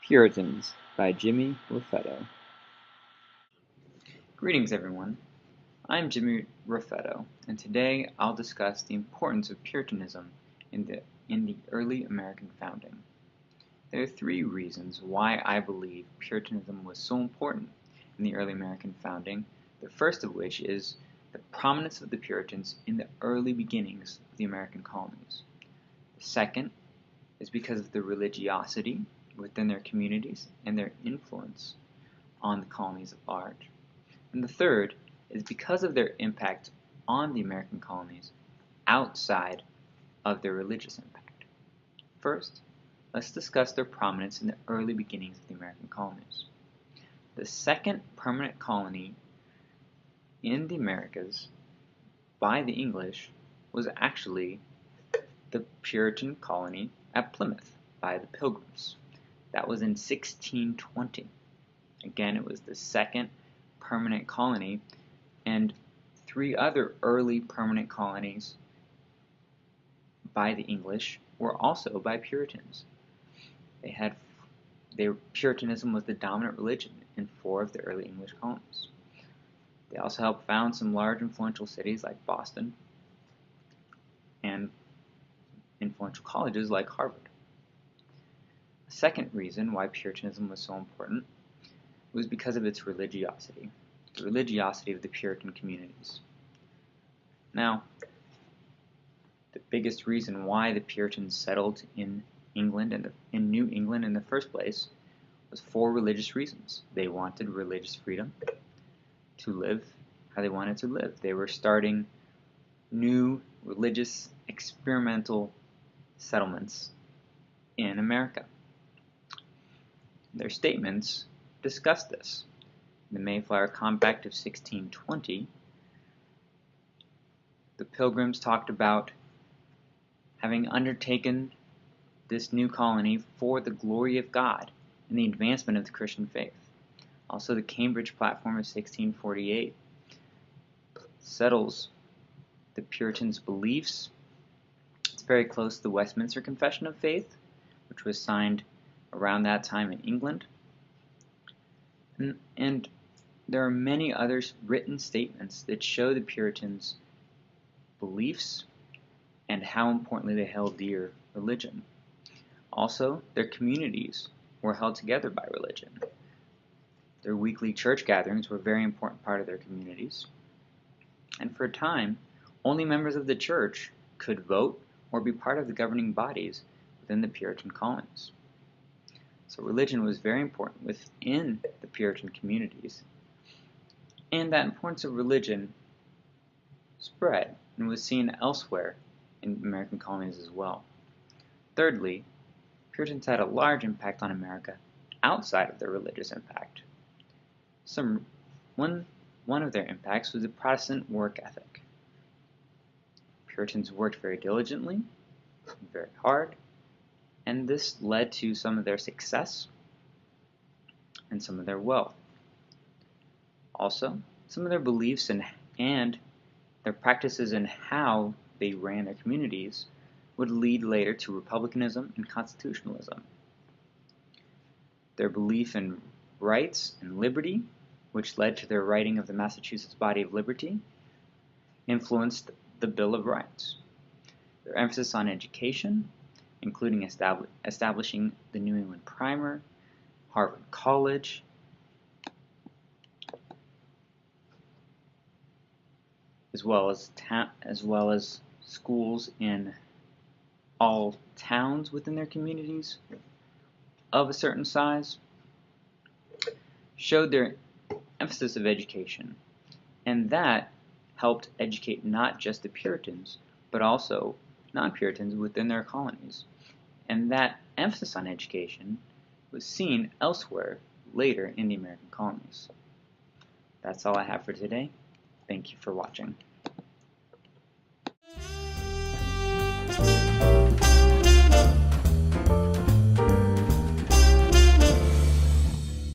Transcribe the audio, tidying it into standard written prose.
Puritans by Jimmy Raffetto. Greetings everyone, I'm Jimmy Raffetto, and today I'll discuss the importance of Puritanism in the early American founding. There are three reasons why I believe Puritanism was so important in the early American founding, the first of which is the prominence of the Puritans in the early beginnings of the American colonies. The second is because of the religiosity within their communities and their influence on the colonies at large. And the third is because of their impact on the American colonies outside of their religious impact. First, let's discuss their prominence in the early beginnings of the American colonies. The second permanent colony in the Americas by the English was actually the Puritan colony at Plymouth by the Pilgrims. That was in 1620. Again, it was the second permanent colony, and three other early permanent colonies by the English were also by Puritans. Puritanism was the dominant religion in four of the early English colonies. They also helped found some large influential cities like Boston and influential colleges like Harvard. The second reason why Puritanism was so important was because of its religiosity, the religiosity of the Puritan communities. Now, the biggest reason why the Puritans settled in England and in New England in the first place was for religious reasons. They wanted religious freedom to live how they wanted to live. They were starting new religious experimental settlements in America. Their statements discussed this. In the Mayflower Compact of 1620, the Pilgrims talked about having undertaken this new colony for the glory of God and the advancement of the Christian faith. Also, the Cambridge Platform of 1648 settles the Puritans' beliefs. It's very close to the Westminster Confession of Faith, which was signed around that time in England. And there are many other written statements that show the Puritans' beliefs and how importantly they held dear religion. Also, their communities were held together by religion. Their weekly church gatherings were a very important part of their communities. And for a time, only members of the church could vote or be part of the governing bodies within the Puritan colonies. So religion was very important within the Puritan communities, and that importance of religion spread and was seen elsewhere in American colonies as well. Thirdly, Puritans had a large impact on America outside of their religious impact. One of their impacts was the Protestant work ethic. Puritans worked very diligently, very hard, and this led to some of their success and some of their wealth. Also, some of their beliefs and their practices in how they ran their communities would lead later to republicanism and constitutionalism. Their belief in rights and liberty, which led to their writing of the Massachusetts Body of Liberty, influenced the Bill of Rights. Their emphasis on education, including establishing the New England Primer, Harvard College, as well as schools in all towns within their communities of a certain size, showed their emphasis of education, and that helped educate not just the Puritans, but also non-Puritans within their colonies. And that emphasis on education was seen elsewhere later in the American colonies. That's all I have for today. Thank you for watching.